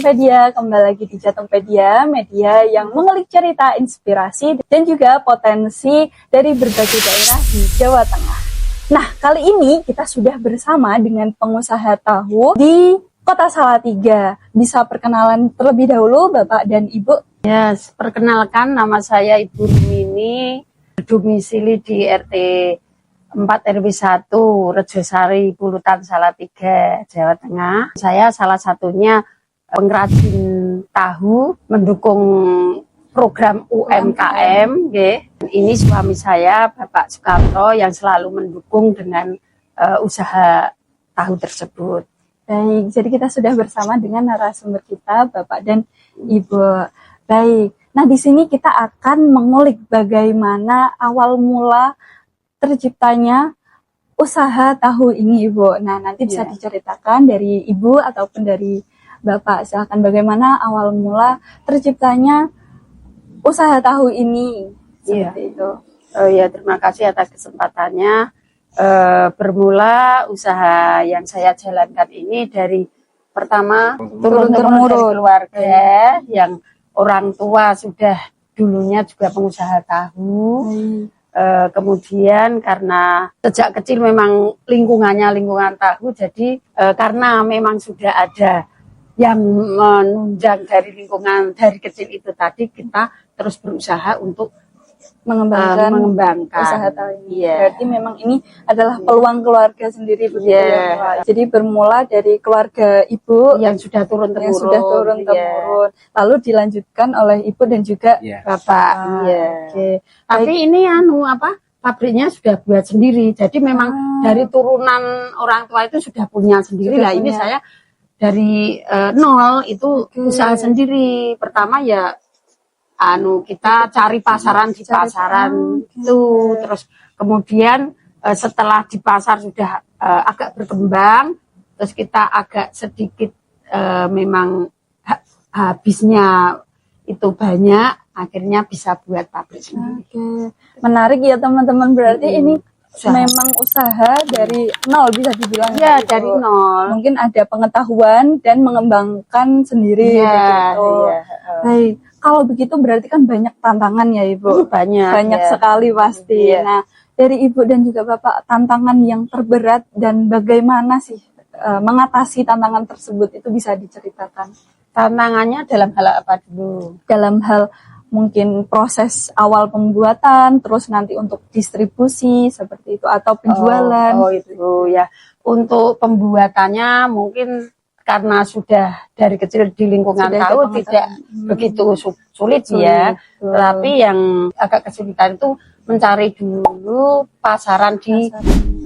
Jatungpedia, kembali lagi di Jatungpedia, media yang mengulik cerita, inspirasi, dan juga potensi dari berbagai daerah di Jawa Tengah. Nah, kali ini kita sudah bersama dengan pengusaha tahu di Kota Salatiga. Bisa perkenalan terlebih dahulu Bapak dan Ibu? Ya, perkenalkan nama saya Ibu Rumini, domisili di RT 4 RW 1 Rejosari Pulutan Salatiga, Jawa Tengah. Saya salah satunya pengrajin tahu mendukung program UMKM. Ini suami saya Bapak Sukamto yang selalu mendukung dengan usaha tahu tersebut. Baik, jadi kita sudah bersama dengan narasumber kita Bapak dan Ibu. Baik, nah di sini kita akan mengulik bagaimana awal mula terciptanya usaha tahu ini, Ibu. Nah, nanti bisa diceritakan dari Ibu ataupun dari Bapak. Silakan, bagaimana awal mula terciptanya usaha tahu ini. Seperti itu. Ya, terima kasih atas kesempatannya. Bermula usaha yang saya jalankan ini dari pertama turun-temurun dari keluarga yang orang tua sudah dulunya juga pengusaha tahu. Kemudian karena sejak kecil memang lingkungan tahu, jadi karena memang sudah ada yang menunjang dari lingkungan dari kecil itu tadi, kita terus berusaha untuk mengembangkan usaha tahu ini. Yeah. Berarti memang ini adalah peluang keluarga sendiri, begitu ya. Jadi bermula dari keluarga Ibu yang sudah turun-temurun. Lalu dilanjutkan oleh Ibu dan juga Bapak. Okay. Tapi ini pabriknya sudah buat sendiri. Jadi memang dari turunan orang tua itu sudah punya sendiri lah. Ini saya dari nol itu usaha sendiri. Pertama ya kita cari pasaran di pasaran itu, terus kemudian setelah di pasar sudah agak berkembang, terus kita agak sedikit memang habisnya itu banyak, akhirnya bisa buat pabrik sendiri. Menarik ya teman-teman, berarti ini memang usaha dari nol, bisa dibilang ya, dari nol. Mungkin ada pengetahuan dan mengembangkan sendiri gitu. Baik, kalau begitu berarti kan banyak tantangan ya Ibu. Banyak sekali pasti. Nah, dari Ibu dan juga Bapak, tantangan yang terberat dan bagaimana sih mengatasi tantangan tersebut, itu bisa diceritakan? Tantangannya dalam hal apa dulu? Dalam hal mungkin proses awal pembuatan, terus nanti untuk distribusi seperti itu, atau penjualan. Itu ya. Untuk pembuatannya mungkin karena sudah dari kecil di lingkungan tahu tidak begitu sulit ya. Tapi yang agak kesulitan itu mencari dulu pasaran di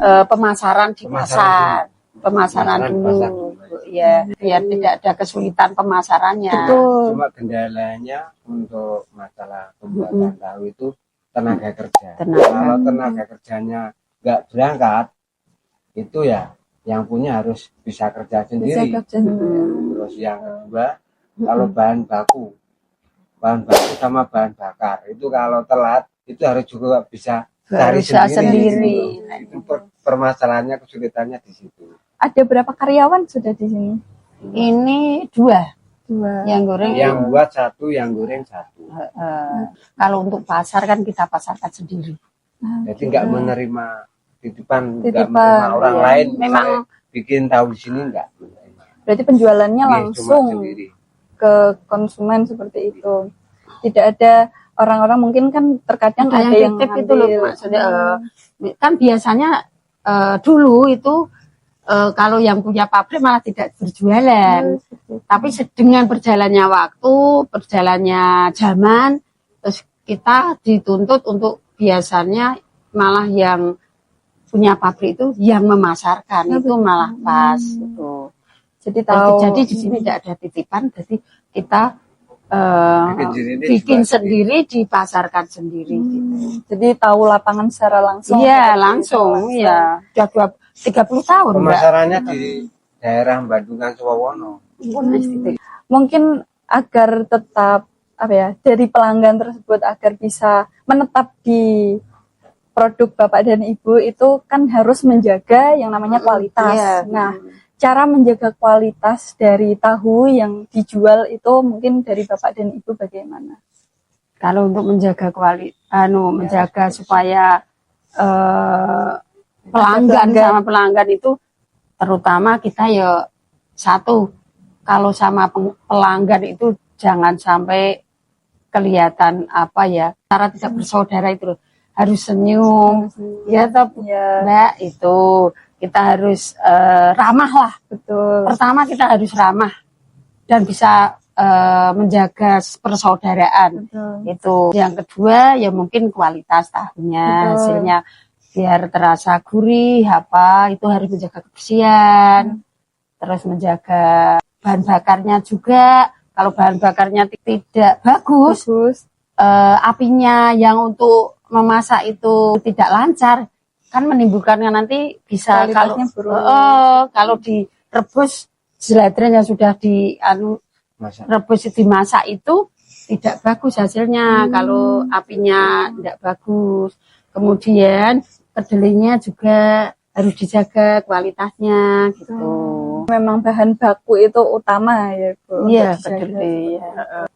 pemasaran di pasar. Pemasaran dulu. Ya, biar tidak ada kesulitan pemasarannya. Betul. Cuma kendalanya untuk masalah pembuatan tahu itu tenaga kerja. Kalau tenaga kerjanya nggak berangkat, itu ya yang punya harus bisa kerja sendiri. Terus yang kedua, kalau bahan baku sama bahan bakar itu kalau telat itu harus juga bisa cari sendiri. Itu permasalahannya, kesulitannya di situ. Ada berapa karyawan sudah di sini? Ini dua. Yang goreng, yang buat satu, yang goreng satu. Kalau untuk pasar kan kita pasarkan sendiri. Jadi nggak menerima titipan, nggak menerima orang lain. Memang bikin tahu di sini nggak. Berarti penjualannya langsung ke konsumen seperti itu. Tidak ada orang-orang, mungkin kan terkadang ada yang titip itu loh, maksudnya kan biasanya dulu itu kalau yang punya pabrik malah tidak berjualan. Tapi dengan berjalannya waktu, berjalannya zaman, terus kita dituntut untuk biasanya malah yang punya pabrik itu yang memasarkan itu malah pas gitu. Jadi di sini tidak ada titipan, jadi kita bikin sendiri, dipasarkan sendiri. Gitu. Jadi tahu lapangan secara langsung. Iya, langsung. Iya. Sudah 30 tahun. Pemasarannya di daerah Bandungan Suwono. Mungkin agar tetap dari pelanggan tersebut agar bisa menetap di produk Bapak dan Ibu, itu kan harus menjaga yang namanya kualitas. Nah, cara menjaga kualitas dari tahu yang dijual itu mungkin dari Bapak dan Ibu bagaimana? Kalau untuk menjaga menjaga supaya pelanggan itu, terutama kita ya satu, kalau sama pelanggan itu jangan sampai kelihatan cara tidak bersaudara itu loh. Harus senyum, ya toh Mbak, itu kita harus ramah lah. Betul. Pertama kita harus ramah dan bisa menjaga persaudaraan. Betul. Itu. Yang kedua ya mungkin kualitas tahunya, Betul. hasilnya biar terasa gurih, itu harus menjaga kebersihan, terus menjaga bahan bakarnya juga. Kalau bahan bakarnya tidak bagus, apinya yang untuk memasak itu tidak lancar, kan menimbulkannya nanti bisa kalau direbus jeladranya sudah dimasak itu tidak bagus hasilnya kalau apinya tidak bagus. Kemudian kedelainya juga harus dijaga kualitasnya gitu. Memang bahan baku itu utama ya Bu. Iya, kedelai.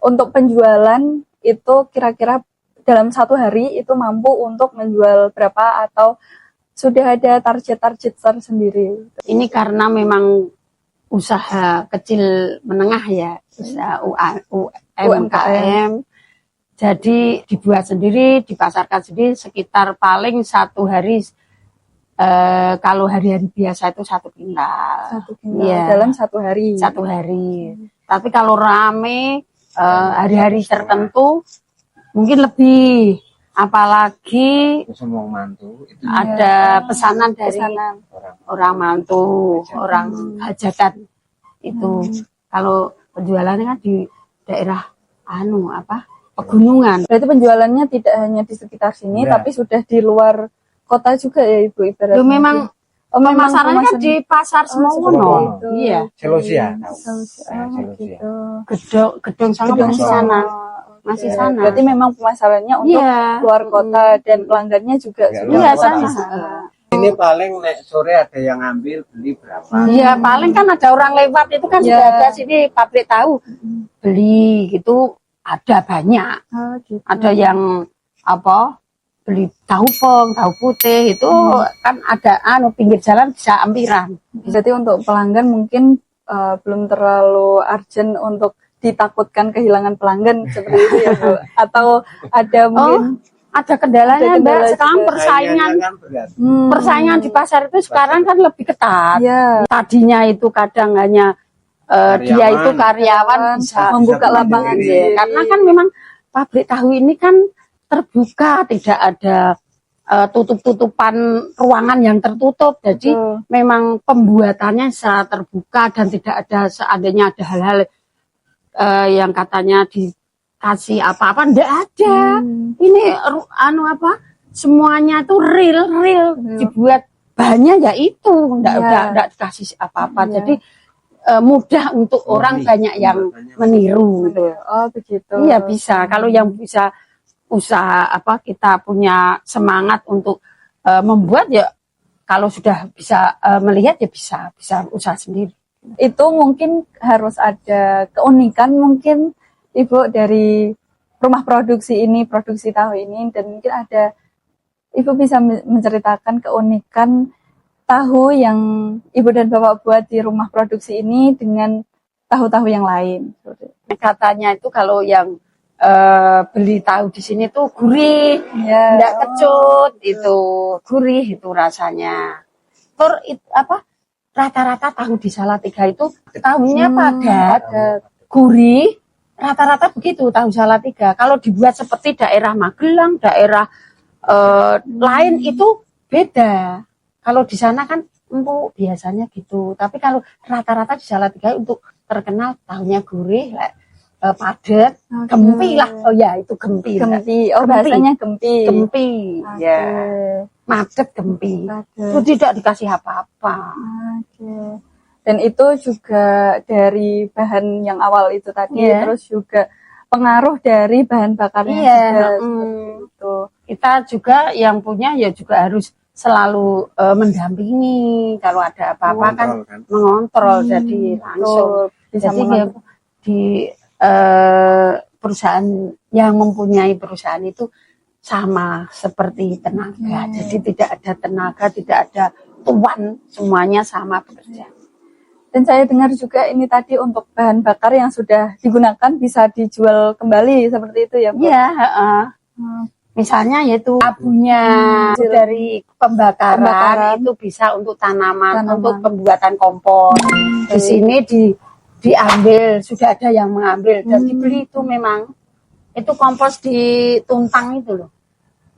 Untuk penjualan itu kira-kira dalam satu hari itu mampu untuk menjual berapa atau sudah ada target-target tersendiri? Ini karena memang usaha kecil menengah ya, usaha UMKM. Jadi dibuat sendiri, dipasarkan sendiri sekitar paling satu hari. Kalau hari-hari biasa itu 1 kintal. 1 kintal dalam satu hari. Satu hari. Tapi kalau rame hari-hari tertentu mungkin lebih. Apalagi ada pesanan dari orang mantu, orang hajatan itu. Kalau penjualannya kan di daerah pegunungan. Berarti penjualannya tidak hanya di sekitar sini, tapi sudah di luar kota juga ya Ibu ibaratnya. Memang pemasarannya kan di pasar Semowono. Iya. Selosia. Gedung sangat masih sana. Masih sana. Berarti memang pemasarannya untuk luar kota dan pelanggannya juga sudah sana. Ini paling sore ada yang ngambil beli berapa? Iya, paling kan ada orang lewat itu kan sudah ada sini pabrik tahu beli gitu ada banyak. Gitu. Ada yang beli tahu putih itu kan ada pinggir jalan bisa ampiran. Berarti untuk pelanggan mungkin belum terlalu urgent untuk ditakutkan kehilangan pelanggan seperti itu ya Bu, atau ada mungkin ada kendalanya Mbak. Sekarang persaingan di pasar itu sekarang kan lebih ketat. Tadinya itu kadang hanya dia itu karyawan bisa membuka lapangan ya. Karena kan memang pabrik tahu ini kan terbuka, tidak ada tutup-tutupan ruangan yang tertutup. Jadi memang pembuatannya secara terbuka dan tidak ada seandainya ada hal-hal yang katanya dikasih apa-apa, enggak ada. Ini semuanya tuh real dibuat bahannya ya itu, enggak dikasih apa-apa. Jadi mudah untuk orang banyak yang meniru gitu. Oh begitu. Iya bisa. Kalau yang bisa usaha kita punya semangat untuk membuat ya, kalau sudah bisa melihat ya bisa usaha sendiri. Itu mungkin harus ada keunikan mungkin Ibu dari rumah produksi tahu ini, dan mungkin ada Ibu bisa menceritakan keunikan tahu yang Ibu dan Bapak buat di rumah produksi ini dengan tahu-tahu yang lain. Katanya itu kalau yang beli tahu di sini tuh gurih, enggak kecut, itu gurih itu rasanya. Rata-rata tahu di Salatiga itu tahunya padat, gurih, rata-rata begitu tahu Salatiga. Kalau dibuat seperti daerah Magelang, daerah lain itu beda. Kalau di sana kan empuk biasanya gitu. Tapi kalau rata-rata di Salatiga untuk terkenal tahunya gurih, padat, gempi lah. Oh ya itu gempi. Bahasanya gempi. Gempi, ya. Madet gempi. Itu tidak dikasih apa-apa. Dan itu juga dari bahan yang awal itu tadi, terus juga pengaruh dari bahan bakarnya juga. Itu. Kita juga yang punya ya juga harus selalu mendampingi kalau ada apa-apa kan mengontrol, jadi langsung bisa jadi dia di perusahaan yang mempunyai perusahaan itu sama seperti tenaga, jadi tidak ada tenaga, tidak ada tuan, semuanya sama bekerja. Dan saya dengar juga ini tadi untuk bahan bakar yang sudah digunakan bisa dijual kembali seperti itu ya, Bu? Iya, misalnya yaitu abunya dari pembakaran itu bisa untuk tanaman, untuk pembuatan kompos. Di sini diambil, sudah ada yang mengambil dan dibeli itu memang itu kompos di Tuntang itu loh.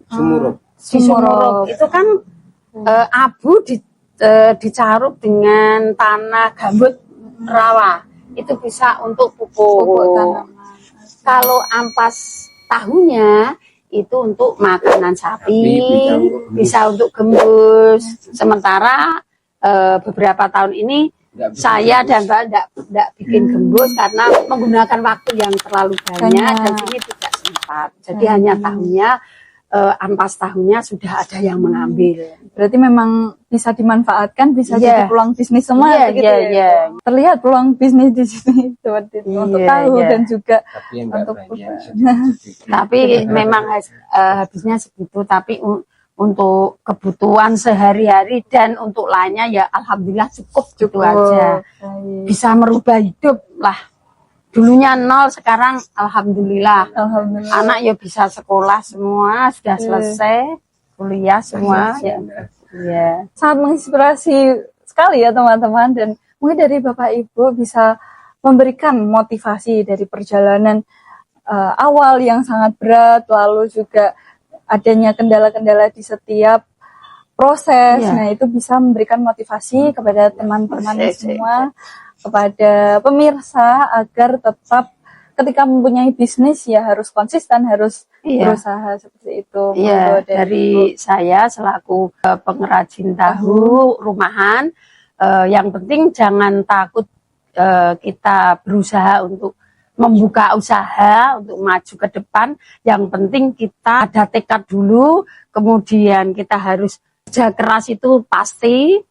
Sumurup. Di Sumurup itu kan abu dicaruk dengan tanah gambut rawa, itu bisa untuk pupuk tanaman. Kalau ampas tahunya itu untuk makanan sapi, bisa untuk gembus. Sementara beberapa tahun ini saya dan Mbak tidak bikin gembus karena menggunakan waktu yang terlalu banyak dan ini tidak sempat. Jadi hanya tahunya, ampas tahunya sudah ada yang mengambil. Berarti memang bisa dimanfaatkan, bisa jadi peluang bisnis semua begitu ya. Terlihat peluang bisnis di sini seperti itu untuk tahu dan juga untuk tapi memang habisnya segitu, tapi untuk kebutuhan sehari-hari dan untuk lainnya ya alhamdulillah cukup gitu aja. Bisa merubah hidup lah. Dulunya 0, sekarang alhamdulillah. Anak ya bisa sekolah semua, sudah selesai kuliah semua. Ya. Sangat menginspirasi sekali ya teman-teman, dan mungkin dari Bapak Ibu bisa memberikan motivasi dari perjalanan awal yang sangat berat, lalu juga adanya kendala-kendala di setiap proses. Nah, itu bisa memberikan motivasi kepada teman-teman semua, kepada pemirsa agar tetap ketika mempunyai bisnis ya harus konsisten, harus berusaha seperti itu. Dari saya selaku pengrajin tahu rumahan, yang penting jangan takut kita berusaha untuk membuka usaha untuk maju ke depan. Yang penting kita ada tekad dulu, kemudian kita harus kerja keras itu pasti.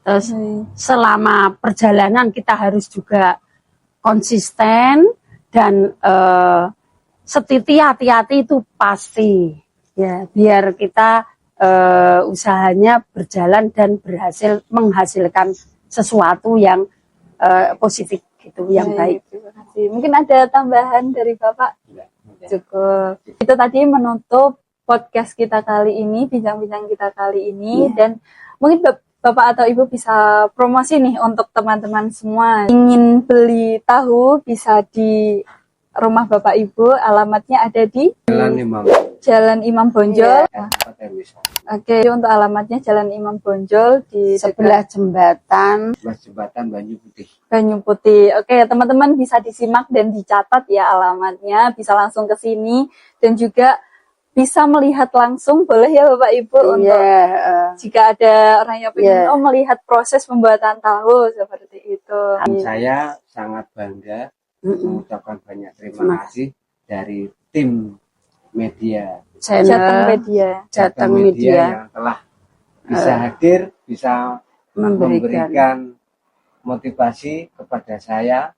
Terus selama perjalanan kita harus juga konsisten dan hati-hati itu pasti ya, biar kita usahanya berjalan dan berhasil menghasilkan sesuatu yang positif gitu, yang baik. Terima kasih. Mungkin ada tambahan dari Bapak? Cukup. Itu tadi menutup podcast kita kali ini, bincang-bincang kita kali ini, dan mungkin Bapak atau Ibu bisa promosi nih untuk teman-teman semua. Ingin beli tahu bisa di rumah Bapak Ibu, alamatnya ada di Jalan Imam Bonjol. Oke, untuk alamatnya Jalan Imam Bonjol di sebelah jembatan Banyu Putih. Banyu Putih. Oke, teman-teman bisa disimak dan dicatat ya alamatnya, bisa langsung ke sini dan juga bisa melihat langsung, boleh ya Bapak Ibu untuk jika ada orang yang ingin melihat proses pembuatan tahu seperti itu. Saya sangat bangga mengucapkan banyak terima kasih dari tim media Jateng Media yang telah bisa hadir, bisa memberikan motivasi kepada saya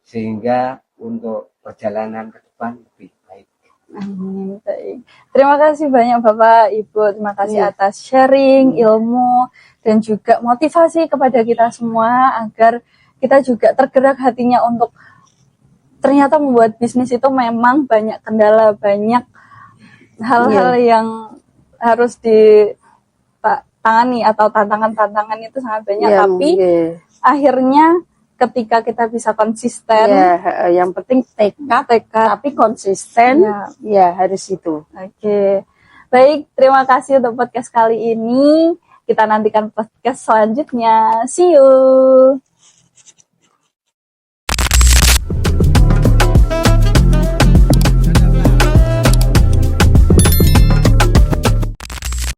sehingga untuk perjalanan ke depan lebih baik. Amin. Baik. Terima kasih banyak Bapak Ibu, terima kasih atas sharing ilmu dan juga motivasi kepada kita semua agar kita juga tergerak hatinya untuk ternyata membuat bisnis itu memang banyak kendala, banyak hal-hal yang harus ditangani atau tantangan-tantangan itu sangat banyak, tapi akhirnya ketika kita bisa konsisten, yang penting tekad tapi konsisten, harus itu. Oke. Baik, terima kasih untuk podcast kali ini. Kita nantikan podcast selanjutnya. See you.